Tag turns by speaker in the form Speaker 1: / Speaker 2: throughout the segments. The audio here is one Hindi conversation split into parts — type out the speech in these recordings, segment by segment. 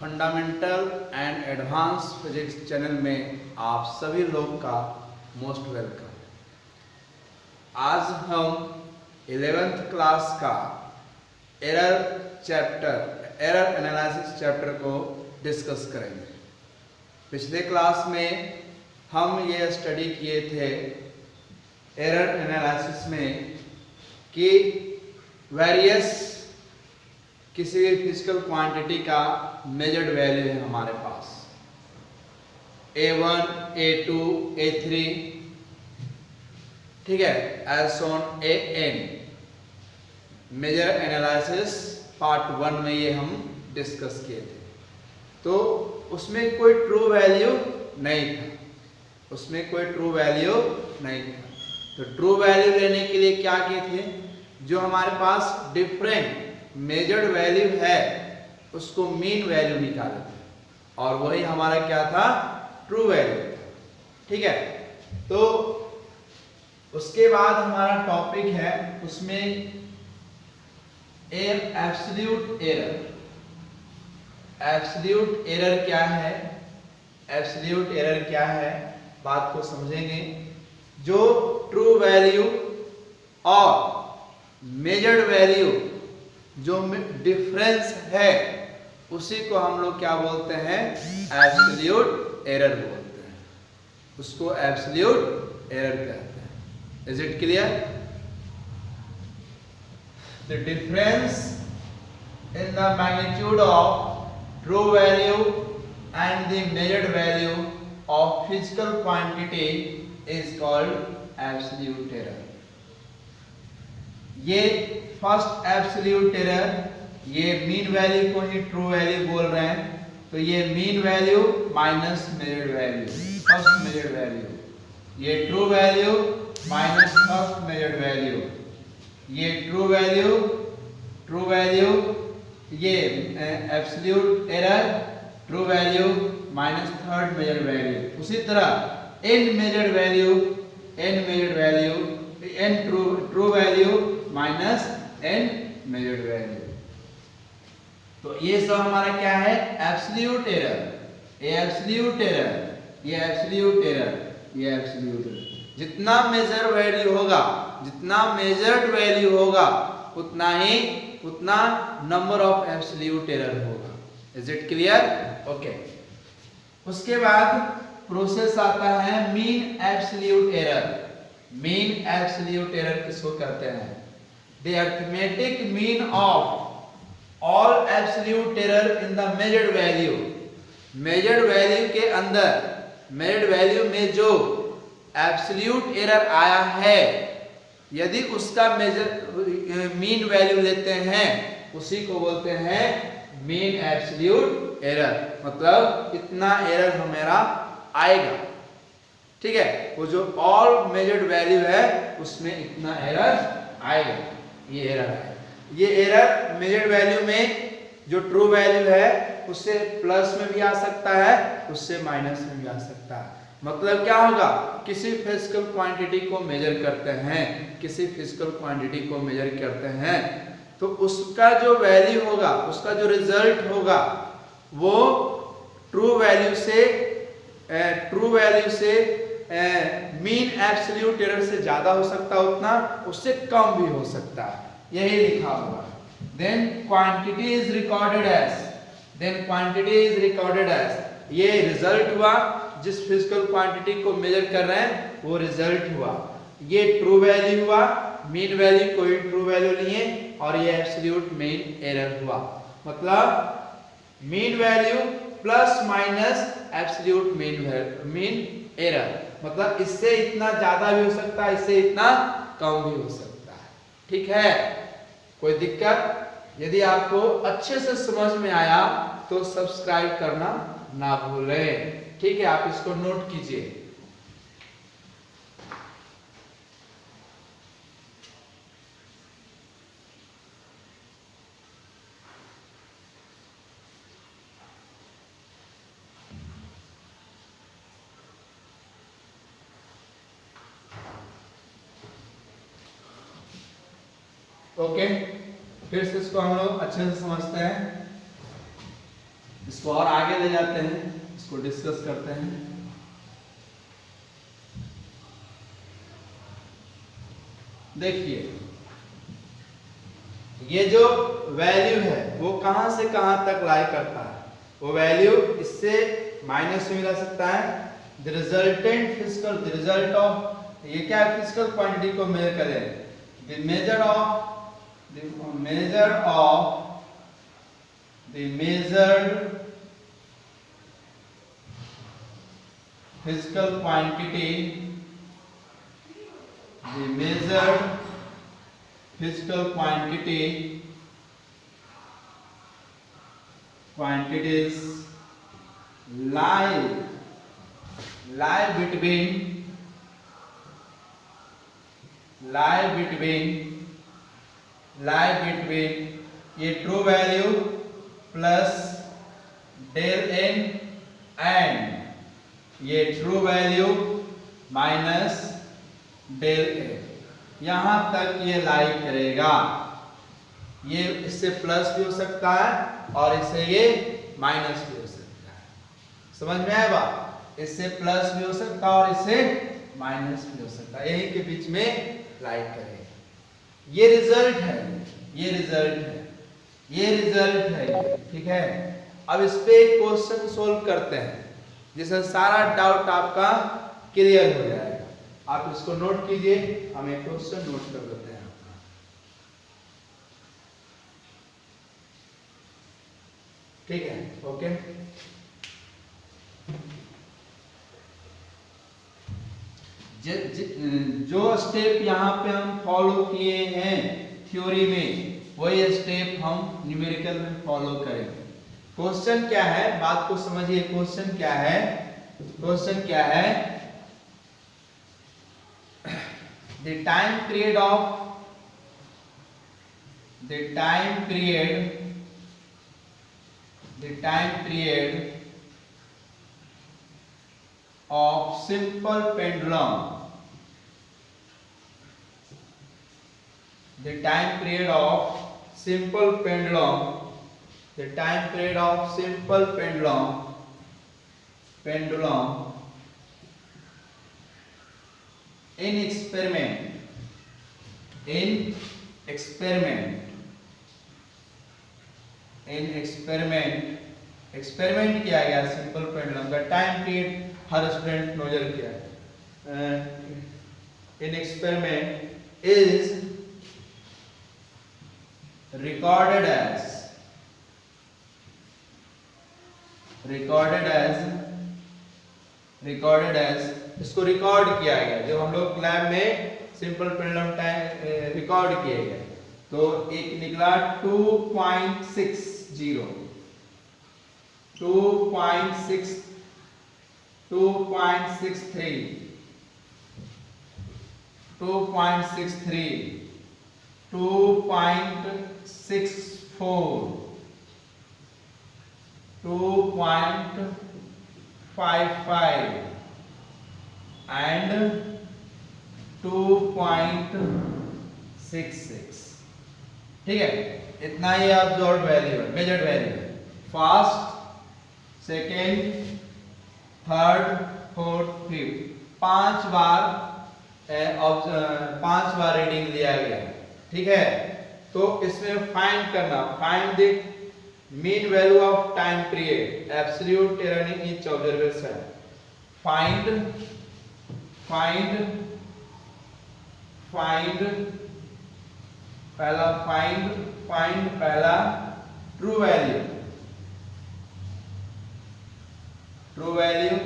Speaker 1: Fundamental and advance physics channel में आप सभी लोग का मोस्ट वेलकम। आज हम 11th क्लास का एरर एनालिसिस चैप्टर को डिस्कस करेंगे। पिछले क्लास में हम ये स्टडी किए थे एरर एनालिसिस में कि वेरियस किसी भी फिजिकल क्वांटिटी का मेजर्ड वैल्यू है हमारे पास A1, A2, A3, ठीक है, as on AN। Measure analysis part 1 में ये हम डिस्कस किए थे। तो उसमें कोई ट्रू वैल्यू नहीं था, तो ट्रू वैल्यू लेने के लिए क्या किए थे, जो हमारे पास डिफरेंट मेजर्ड वैल्यू है उसको मीन वैल्यू निकाले थे, और वही हमारा क्या था, ट्रू वैल्यू था। ठीक है, तो उसके बाद हमारा टॉपिक है उसमें एब्सोल्यूट एरर। एब्सोल्यूट एरर क्या है, बात को समझेंगे। जो ट्रू वैल्यू और मेजर्ड वैल्यू जो डिफरेंस है उसी को हम लोग क्या बोलते हैं, एब्सोल्यूट एरर बोलते हैं, उसको एब्सोल्यूट एरर कहते हैं। Is it clear? The difference in the magnitude of true value and the measured value of physical quantity is called absolute error. ये फर्स्ट एब्सोल्यूट एरर, ये मीन वैल्यू को ही ट्रू वैल्यू बोल रहे हैं, तो ये mean value minus measured value, first measured value, ये true value minus first measured value, ये ट्रू वैल्यू, ये absolute error, true value minus third measured value. उसी तरह n measured value, n true value minus n measured value. तो ये सब हमारा क्या है, एब्सोल्यूट एरर। ये एब्सोल्यूट एरर जितना मेजर्ड वैल्यू होगा उतना नंबर ऑफ एब्सोल्यूट एरर होगा। Is it clear? ओके। उसके बाद प्रोसेस आता है mean absolute error. Mean absolute error किसको कहते हैं? The arithmetic mean of all absolute error in the measured value। measured value के अंदर, measured value में जो absolute error आया है, यदि उसका mean value लेते हैं उसी को बोलते हैं mean absolute error। मतलब इतना error हमारा आएगा। ठीक है, वो जो all measured value है उसमें इतना error आएगा। ये एरर है। ये एरर मेजर्ड वैल्यू में जो ट्रू वैल्यू है उससे प्लस में भी आ सकता है, उससे माइनस में भी आ सकता है। मतलब क्या होगा, किसी फिजिकल क्वांटिटी को मेजर करते हैं, तो उसका जो वैल्यू होगा, उसका जो रिजल्ट होगा वो ट्रू वैल्यू से मीन एब्सोल्यूट एरर से ज्यादा हो सकता है, उतना उससे कम भी हो सकता है, यही लिखा हुआ। Then quantity is recorded as, ये रिजल्ट हुआ, जिस फिजिकल क्वांटिटी को मेजर कर रहे हैं वो रिजल्ट हुआ। ये ट्रू वैल्यू हुआ, मीन वैल्यू को ही ट्रू वैल्यू लिए, और ये एब्सोल्यूट मीन एरर हुआ। मतलब mean value plus minus absolute mean error. मतलब इससे इतना ज्यादा भी हो सकता है, इससे इतना कम भी हो सकता है। ठीक है, कोई दिक्कत? यदि आपको अच्छे से समझ में आया तो सब्सक्राइब करना ना भूलें। ठीक है, आप इसको नोट कीजिए। ओके, फिर से इसको हम लोग अच्छे से समझते हैं। इसको और आगे ले जाते हैं, इसको डिस्कस करते हैं। देखिए ये जो वैल्यू है वो कहां से कहां तक लाई करता है, वो वैल्यू इससे माइनस में मिला सकता है। The resultant physical, the result of, ये क्या है, फिजिकल क्वांटिटी को मेजर करें, the measure of, the measured physical quantity, the measured physical quantities lie between ये true value plus del n and ये true value minus del n, यहां तक ये लाई करेगा। ये इससे प्लस भी हो सकता है और इससे ये माइनस भी हो सकता है। समझ में आया बात? इससे प्लस भी हो सकता है और इससे माइनस भी हो सकता है, यही के बीच में लाई करेगा। ये रिजल्ट है, ये रिजल्ट है, ये रिजल्ट है, ठीक है। अब इस पे एक क्वेश्चन सोल्व करते हैं जिससे सारा डाउट आपका क्लियर हो जाएगा। आप इसको नोट कीजिए, हम एक क्वेश्चन नोट कर लेते हैं। ठीक है, ओके। जो स्टेप यहाँ पे हम फॉलो किए हैं थ्योरी में, वही स्टेप हम न्यूमेरिकल में फॉलो करेंगे। क्वेश्चन क्या है, बात को समझिए। क्वेश्चन क्या है, क्वेश्चन क्या है, the time period of simple pendulum, the time period of simple pendulum in experiment किया गया सिंपल पेंडुलम का टाइम पीरियड हर स्टूडेंट नोजर किया है। इन एक्सपेरिमेंट इज recorded as इसको रिकॉर्ड किया गया। जब हम लोग लैब में सिंपल पेंडुलम टाइम रिकॉर्ड किया गया तो एक निकला 2.60 2.63 2.64 2.55 and 2.66। ठीक है, इतना ही ऑब्जर्व्ड वैल्यू है, मेजर्ड वैल्यू है। First, second, third, fourth, fifth, 5 बार रीडिंग लिया गया। ठीक है, तो इसमें फाइंड करना, find the mean value of time period, absolute error in each observation. Find पहला ट्रू वैल्यू,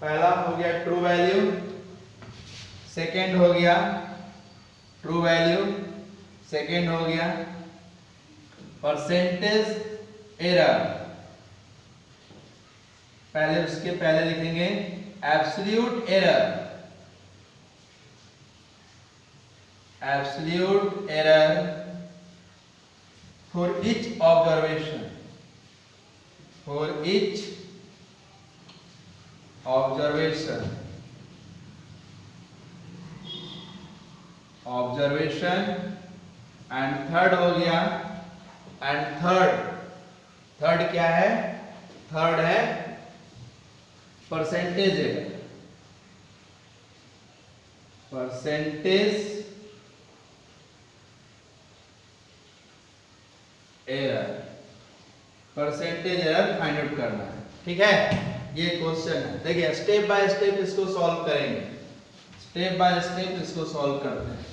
Speaker 1: पहला हो गया ट्रू वैल्यू, सेकेंड हो गया ट्रू वैल्यू, सेकेंड हो गया परसेंटेज एरर। पहले उसके पहले लिखेंगे absolute error for each observation, and third हो गया, थर्ड क्या है? थर्ड है percentage error. Percentage error, percentage error find out करना है। ठीक है, ये क्वेश्चन है। देखिए स्टेप बाय स्टेप इसको सॉल्व करेंगे, स्टेप बाय स्टेप इसको सॉल्व करते हैं।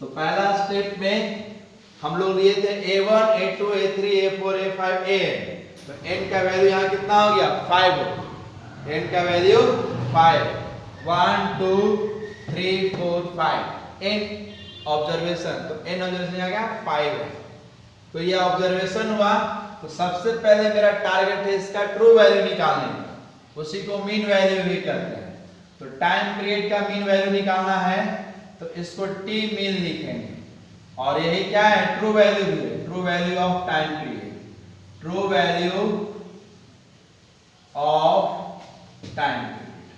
Speaker 1: तो पहला स्टेप में हम लोग लिए थे A1, A2, A3, A4, A5, AN। तो n का वैल्यू यहाँ कितना हो गया? 5 हो। n का वैल्यू 5, 1 2 3 4 5 n ऑब्जर्वेशन। तो n ऑब्जर्वेशन आ गया 5 है। तो ये ऑब्जर्वेशन हुआ। तो सबसे पहले मेरा टारगेट है इसका ट्रू वैल्यू निकालने का, उसी को मीन वैल्यू भी कहते हैं। तो टाइम पीरियड का मीन वैल्यू निकालना है तो इसको टी मीन लिखेंगे, और यही क्या है? ट्रू वैल्यू भी है, true value of time period, true value of time period,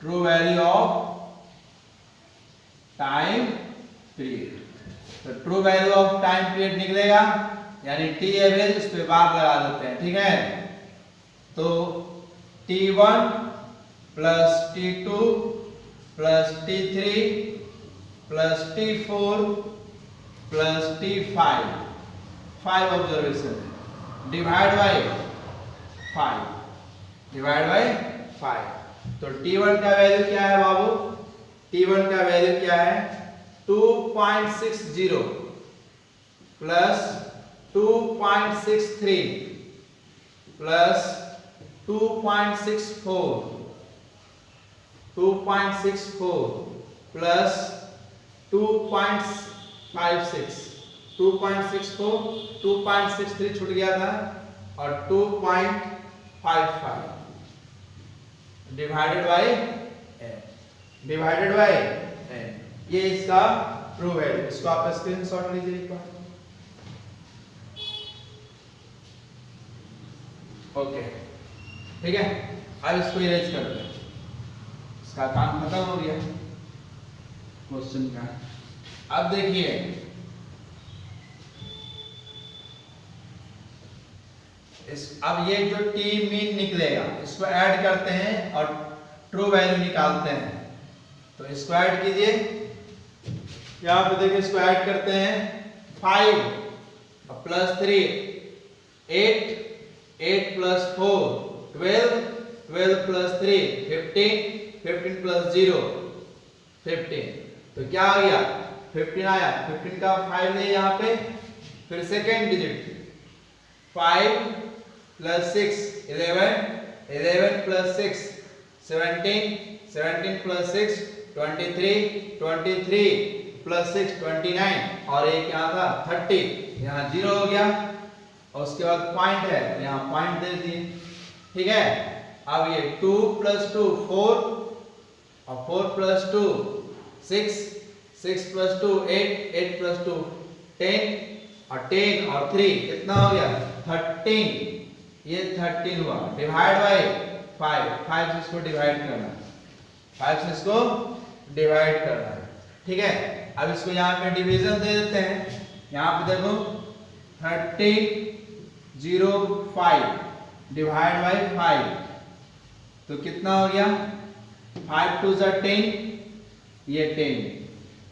Speaker 1: true value of time period. तो true value of time period निकलेगा, यानी टी एवरेज उस पे बार लगा देते हैं। ठीक है, तो T1 plus T2 plus T3 plus T4 plus T5, 5 observation है, डिवाइड बाय 5, डिवाइड बाय 5। तो T1 का वैल्यू क्या है बाबू? T1 का वैल्यू क्या है? 2.60 प्लस 2.63 प्लस 2.64, 2.64 प्लस 2.56, 2.64, 2.63 छूट गया था, और 2.55 divided by n, divided by n। ये इसका ट्रू वैल्यू। इसको आप स्क्रीनशॉट लीजिए एक बार। ओके, ठीक है, अब इसको इरेज करते हैं। इसका काम खत्म हो गया क्वेश्चन का। अब देखिए अब ये जो टी मीन निकलेगा इसको ऐड करते हैं और ट्रू वैल्यू निकालते हैं। तो इसको ऐड कीजिए, यहाँ पे देखिए इसको ऐड करते हैं। 5 प्लस 3 8, 8 प्लस 4 12, 12 प्लस 3 15, 15 प्लस 0 15। तो क्या आ गया? 15 आया। 15 का 5 ले यहाँ पे, फिर second digit 5 plus 6 11, 11 plus 6 17, 17 plus 6 23, 23 plus 6 29, और एक यहाँ था 30, यहाँ 0 हो गया। और उसके बाद पॉइंट है, यहाँ पॉइंट दे दिए। ठीक है, अब ये 2 प्लस 2 4, और 4 प्लस 2 6, 6 प्लस 2 8, 8 प्लस 2 10, और 10 और 3 कितना हो गया? 13। ये 13 हुआ, डिवाइड बाय 5, 5 से इसको डिवाइड करना है, 5 से इसको डिवाइड करना है। ठीक है, अब इसको यहाँ पे डिवीजन दे देते हैं। यहाँ पे देखो 1305 डिवाइड बाय 5, तो कितना हो गया? 5 2 जा 10, ये 10,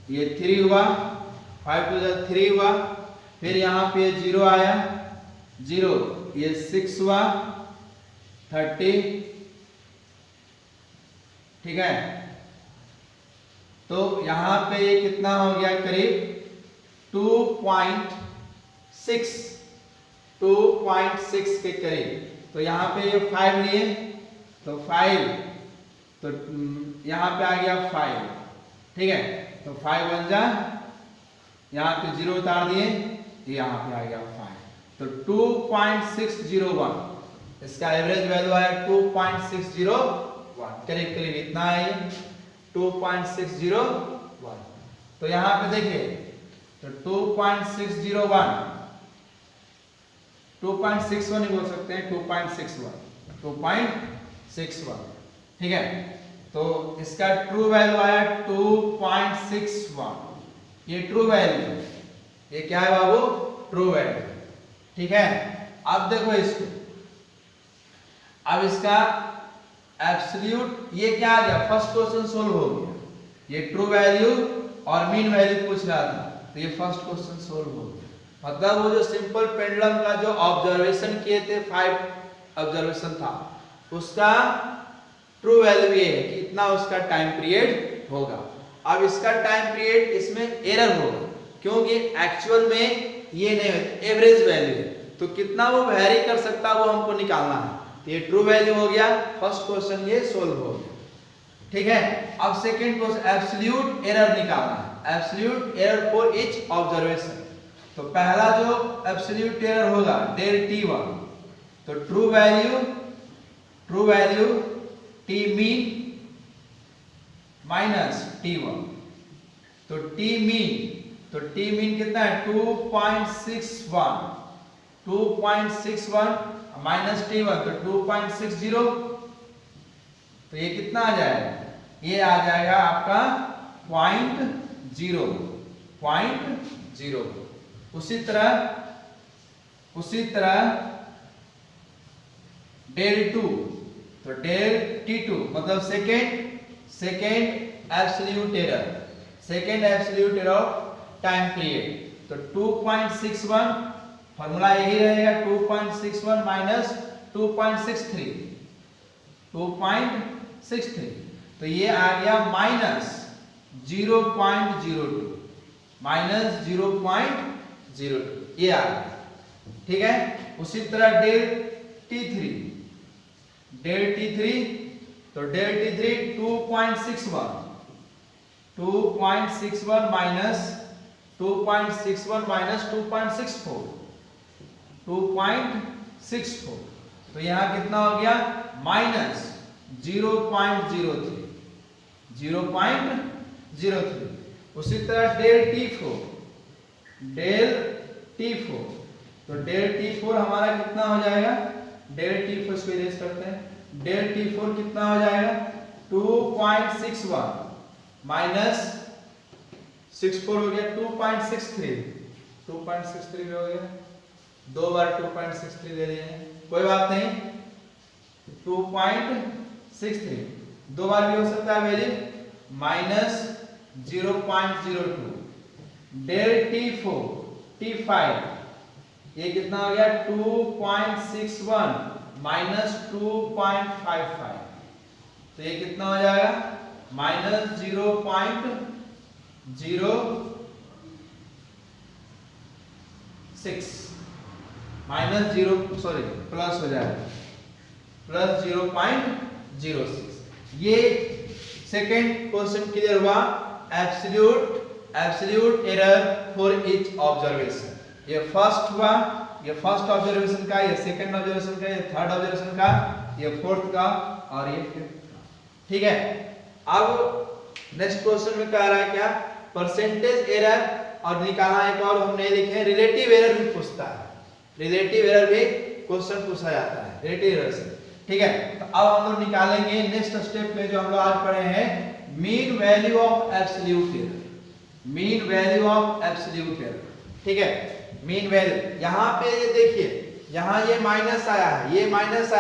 Speaker 1: ये 3 हुआ, 5 2 जा 3 हुआ, फिर यहाँ पे 0 आया 0, ये 6 हुआ 30। ठीक है, तो यहाँ पे ये कितना हो गया? करीब 2.6 के करीब। तो यहाँ पे ये 5 लिए, तो 5, तो यहाँ पे आ गया 5। ठीक है, तो 5 बन जा, यहाँ पे 0 उतार दिए, यहाँ पे आ गया 5। तो 2.601 इसका एवरेज वैल्यू आया 2.601, करीब करीब इतना है ये 2.601। तो यहाँ पे देखिए, तो 2.601, 2.61 ही बोल सकते हैं, 2.61। ठीक है, तो इसका ट्रू वैल्यू आया 2.61। ये ट्रू वैल्यू, ये क्या है बाबू? True value. ठीक है, अब देखो इसको, अब इसका एब्सोल्यूट ये क्या आ गया, फर्स्ट क्वेश्चन सोल्व हो गया, ये ट्रू वैल्यू और मीन वैल्यू पूछ रहा था, तो ये फर्स्ट क्वेश्चन सोल्व हो गया। मतलब वो जो सिंपल पेंडुलम का जो ऑब्जर्वेशन किए थे 5 ऑब्जर्वेशन था, उसका ट्रू वैल्यू ये है कि इतना उसका टाइम पीरियड होगा। अब इसका टाइम पीरियड इसमें एरर होगा क्योंकि एक्चुअल में ये नहीं है, एवरेज वैल्यू है, तो कितना वो वेरी कर सकता है वो हमको निकालना है। तो ये ट्रू वैल्यू हो गया, फर्स्ट क्वेश्चन ये सोल्व हो गया, ठीक है। अब सेकंड क्वेश्चन एब्सोल्यूट एरर निकालना है, absolute error for each observation. तो पहला जो एब्सोल्यूट एरर होगा डेल t1, तो true value t mean minus t1, तो t मीन कितना है 2.61 माइनस t1 तो 2.60, तो ये कितना आ जाएगा, ये आ जाएगा आपका 0.0। उसी तरह डेल 2, तो डेल t2 मतलब second absolute error of time period, तो 2.61 फॉर्मूला यही रहेगा, 2.61 माइनस 2.63, तो ये आ गया माइनस 0.02, ये आ गया, ठीक है। उसी तरह डेल t3, तो डेल t3 2.61 माइनस 2.64, तो यहाँ कितना हो गया माइनस 0.03। उसी तरह डेल t4, तो डेल t4 हमारा कितना हो जाएगा, डेल t4 इसको इरेज करते हैं, डेल t4 कितना हो जाएगा 2.61 माइनस 64 हो गया 2.63 हो गया, दो बार 2.63 दे दिए हैं, कोई बात नहीं, 2.63 दो बार भी हो सकता है वैल्यू, माइनस 0.02 डेल t5 ये कितना हो गया 2.61 माइनस 2.55, तो ये कितना हो जाएगा माइनस 0.06 प्लस हो जाएगा प्लस 0.06। ये सेकेंड क्वेश्चन क्लियर हुआ, absolute error for each observation. ये फर्स्ट हुआ, ये फर्स्ट ऑब्जर्वेशन का, ये सेकंड ऑब्जर्वेशन का, ये थर्ड ऑब्जर्वेशन का, ये फोर्थ का और ये फिफ्थ का, ठीक है। अब नेक्स्ट क्वेश्चन में कह रहा है क्या, परसेंटेज एरर, और निकालना एक और हम नहीं लिखे, रिलेटिव एरर भी पूछता है, रिलेटिव एरर भी क्वेश्चन पूछा जाता है रिलेटिव एरर से, ठीक है। तो अब हम लोग निकालेंगे नेक्स्ट स्टेप में जो हम लोग आज पढ़े हैं, mean value of absolute error, ठीक है। मीन वैल्यू यहाँ पे ये देखिए, यहाँ ये माइनस आया है, ये माइनस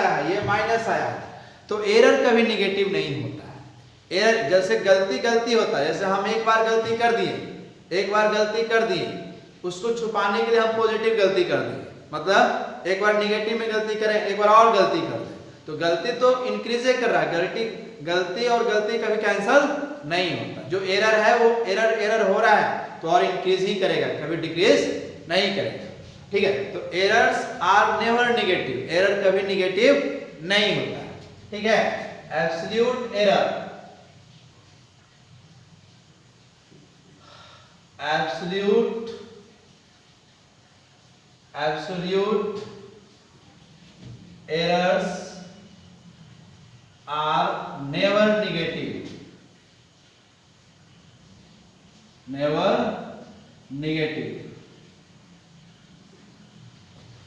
Speaker 1: आया है, तो एरर कभी निगेटिव नहीं होता है। एरर जैसे गलती होता है, जैसे हम एक बार गलती कर दिए, उसको छुपाने के लिए हम पॉजिटिव गलती कर दिए, मतलब एक बार निगेटिव में गलती करें, एक बार और गलती कर दें, तो गलती तो इंक्रीज कर रहा है, गलती और गलती कभी कैंसल नहीं होता। जो एरर है वो एरर हो रहा है तो और इंक्रीज ही करेगा, कभी डिक्रीज नहीं करेगा, ठीक है। तो errors are never negative, error कभी नेगेटिव नहीं होता है, ठीक है। Absolute error errors are never negative,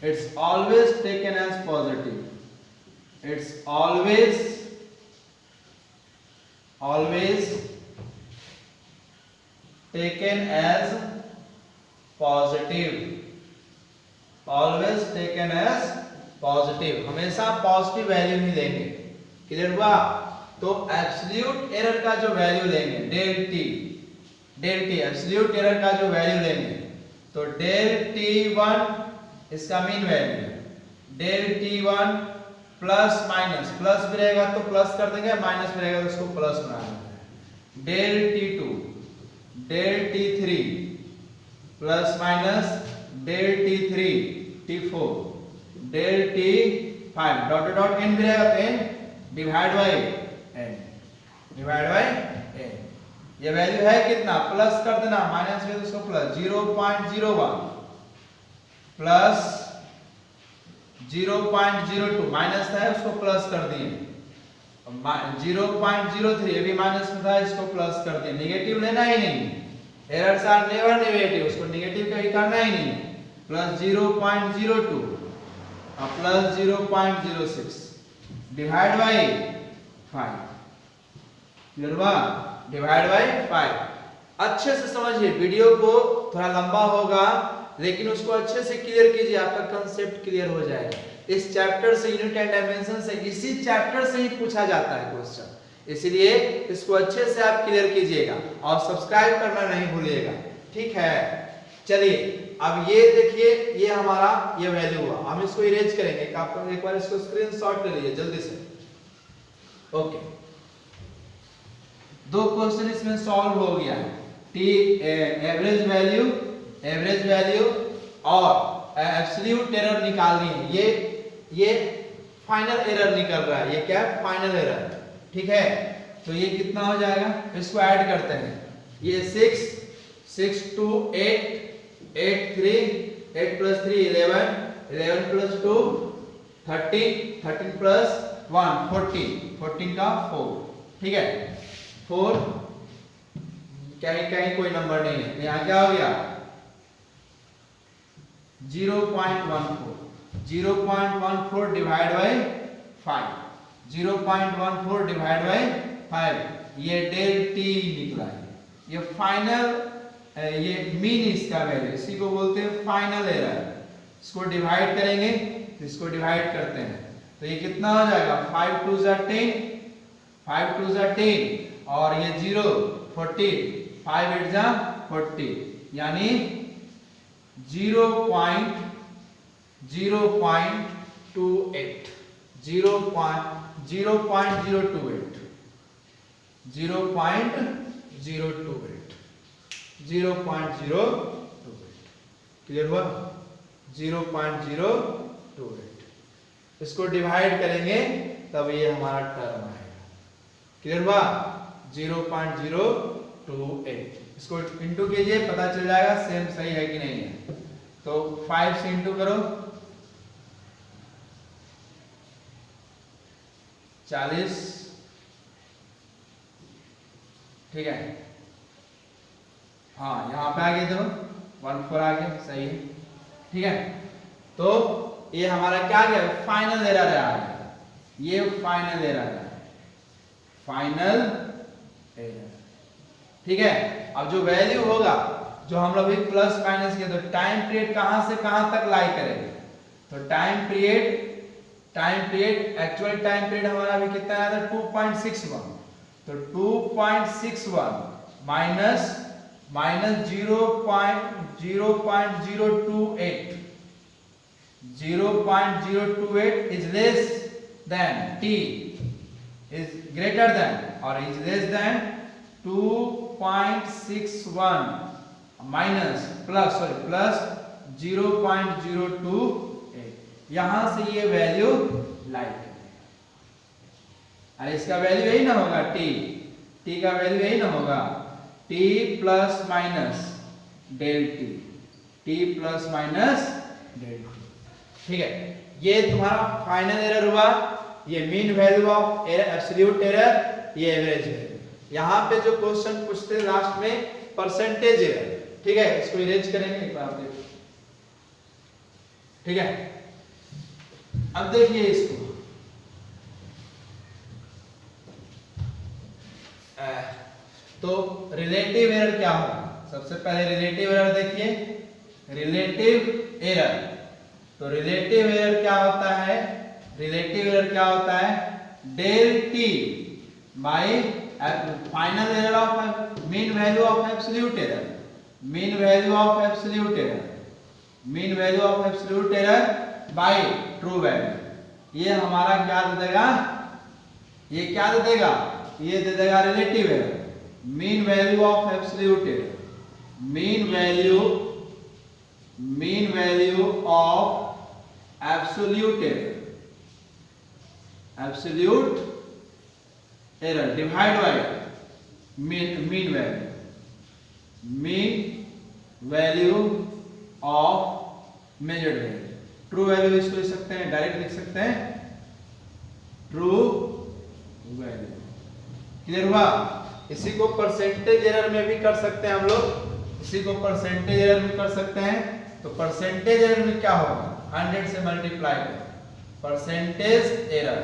Speaker 1: it's always taken as positive, it's always taken as positive, always taken as positive, हमेशा पॉजिटिव वैल्यू ही लेंगे। क्लियर हुआ? तो एब्सोल्यूट एरर का जो वैल्यू लेंगे डेल टी एब्सोल्यूट एरर का जो वैल्यू लेंगे तो डेल T1 इसका मीन वैल्यू है, del T1 plus minus, plus भी रहेगा तो प्लस कर देंगे, माइनस भी रहेगा तो उसको प्लस बना देंगे, del T2 del T3 plus minus del T3 T4 del T5 dot dot n भी रहेगा तो n डिवाइड बाय n, ये वैल्यू है कितना, प्लस कर देना, माइनस में तो उसको प्लस 0.01 प्लस 0.02 माइनस था उसको प्लस कर दिए, 0.03 ये भी माइनस में था इसको प्लस कर दिए, नेगेटिव लेना ही नहीं, एरर्स आर नेवर नेगेटिव, उसको नेगेटिव कभी करना ही नहीं, प्लस 0.02 और प्लस 0.06 डिवाइड बाय 5, क्लियर हुआ? Divide by 5। अच्छे से समझिए, वीडियो को थोड़ा लंबा होगा लेकिन उसको अच्छे से क्लियर कीजिए, आपका कांसेप्ट क्लियर हो जाएगा। इस चैप्टर से यूनिट एंड डायमेंशन से इसी चैप्टर से ही पूछा जाता है क्वेश्चन, इसलिए इसको अच्छे से आप क्लियर कीजिएगा और सब्सक्राइब करना नहीं भूलिएगा, ठीक है? चलिए अब ये देखिए, ये हमारा ये वैल्यू हुआ, हम इसको इरेज करेंगे, आप एक बार इसको स्क्रीनशॉट ले लीजिए जल्दी से। ओके, दो क्वेश्चन इसमें सॉल्व हो गया है, टी एवरेज वैल्यू और एब्सोल्यूट एरर निकालनी है, ये फाइनल एरर निकल रहा है, ये क्या है, फाइनल एरर, ठीक है? तो ये कितना हो जाएगा, इसको ऐड करते हैं, ये 6 2 8 8 3 8 प्लस 3 11 11 प्लस 2 13 13 प्लस 1 14 14 का 4, ठीक है? 4 कहीं कोई नंबर नहीं है, यहाँ क्या हो गया 0.14 डिवाइड बाय 5, 0.14 डिवाइड बाय 5, ये डेल टी निकला है, ये फाइनल, ये मीन इसका वैल्यू, इसी को बोलते हैं फाइनल एरर। इसको डिवाइड करेंगे तो इसको डिवाइड करते हैं तो ये कितना हो जाएगा, 5 2 = 10 और ये 0 40 5 8 जा 40, यानी 0.028 क्लियर हुआ? 0.028 इसको डिवाइड करेंगे तब ये हमारा टर्म आएगा, क्लियर हुआ? 0.028 इसको इंटू कीजिए, पता चल जाएगा सेम सही है कि नहीं है। तो 5 से इंटू करो 40, ठीक है? हाँ यहाँ पे आगे दो 14 आगे, सही है, ठीक है? तो ये हमारा क्या गया, फाइनल एरर है, ये फाइनल एरर है, फाइनल एरर, ठीक है? अब जो वैल्यू होगा, जो हम लोग भी प्लस माइनस किया, तो टाइम पीरियड कहां से कहां तक लाई करेंगे, तो time period actual time period हमारा अभी कितना आया था 2.61, तो 2.61 minus 0.028 is less than t is greater than or is less than 2.61 minus plus 0.028, यहां से ये वैल्यू लाई करेगा, अरे इसका वैल्यू यही ना होगा, t का वैल्यू यही ना होगा, t plus minus del t plus minus del t, ठीक है? ये तुम्हारा फाइनल एरर हुआ, ये mean value of absolute error, ये एवरेज वैल्यू। यहाँ पे जो क्वेश्चन पूछते हैं लास्ट में परसेंटेज एरर, ठीक है? इसको इरेज करेंगे एक बार देखो, ठीक है? अब देखिए इसको, तो रिलेटिव एरर क्या होगा, सबसे पहले रिलेटिव एरर देखिए, रिलेटिव एरर तो रिलेटिव एरर क्या होता है, रिलेटिव एरर क्या होता है, del T by final error of mean value of absolute error, mean value of absolute error, mean value of absolute error by true value. ये हमारा क्या दे देगा, ये क्या दे देगा, ये दे देगा relative error, mean value of absolute error, mean value of absolute error, absolute error divide by mean value of measured value. True value इसको लिख सकते हैं, डायरेक्ट लिख सकते हैं ट्रू वैल्यू। क्लियर हुआ? इसी को परसेंटेज एरर में भी कर सकते हैं हम लोग, इसी को परसेंटेज एरर में कर सकते हैं। तो परसेंटेज एरर में क्या होगा, 100 से मल्टीप्लाई करो, परसेंटेज एरर,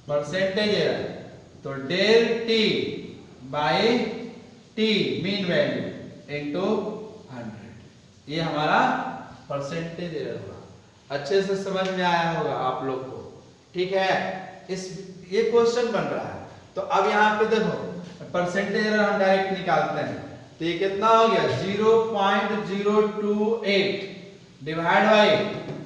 Speaker 1: परसेंटेज एरर तो del T by T mean value into 100, ये हमारा परसेंटेज एरर होगा। अच्छे से समझ में आया होगा आप लोग को, ठीक है? ये क्वेश्चन बन रहा है। तो अब यहाँ पे देखो परसेंटेज एरर हम डायरेक्ट निकालते हैं, तो ये कितना हो गया 0.028 डिवाइड बाई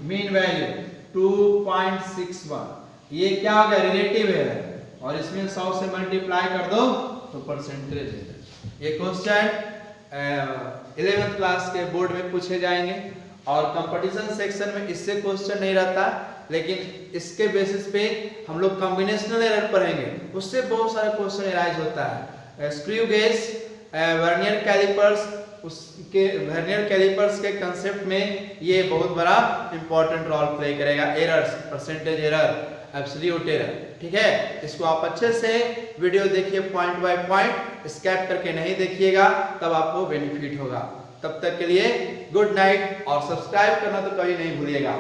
Speaker 1: मीन वैल्यू 2.61, ये क्या हो गया रिलेटिव एरर, और इसमें 100 से मल्टीप्लाई कर दो तो परसेंटेज एरर। ये क्वेश्चन 11th क्लास के बोर्ड में पूछे जाएंगे, और कंपटीशन सेक्शन में इससे क्वेश्चन नहीं रहता, लेकिन इसके बेसिस पे हम लोग कॉम्बिनेशनल एरर पढ़ेंगे, उससे बहुत सारे क्वेश्चन अराइज होता है। स्क्रू गेज, वर्नियर कैलिपर्स, उसके वर्नियर कैलिपर्स के कंसेप्ट में ये बहुत बड़ा इंपॉर्टेंट रोल प्ले करेगा। Errors, percentage error, absolute error, ठीक है? इसको आप अच्छे से वीडियो देखिए, पॉइंट बाय पॉइंट, स्कैप करके नहीं देखिएगा, तब आपको बेनिफिट होगा। तब तक के लिए गुड नाइट, और सब्सक्राइब करना तो कभी नहीं भूलिएगा।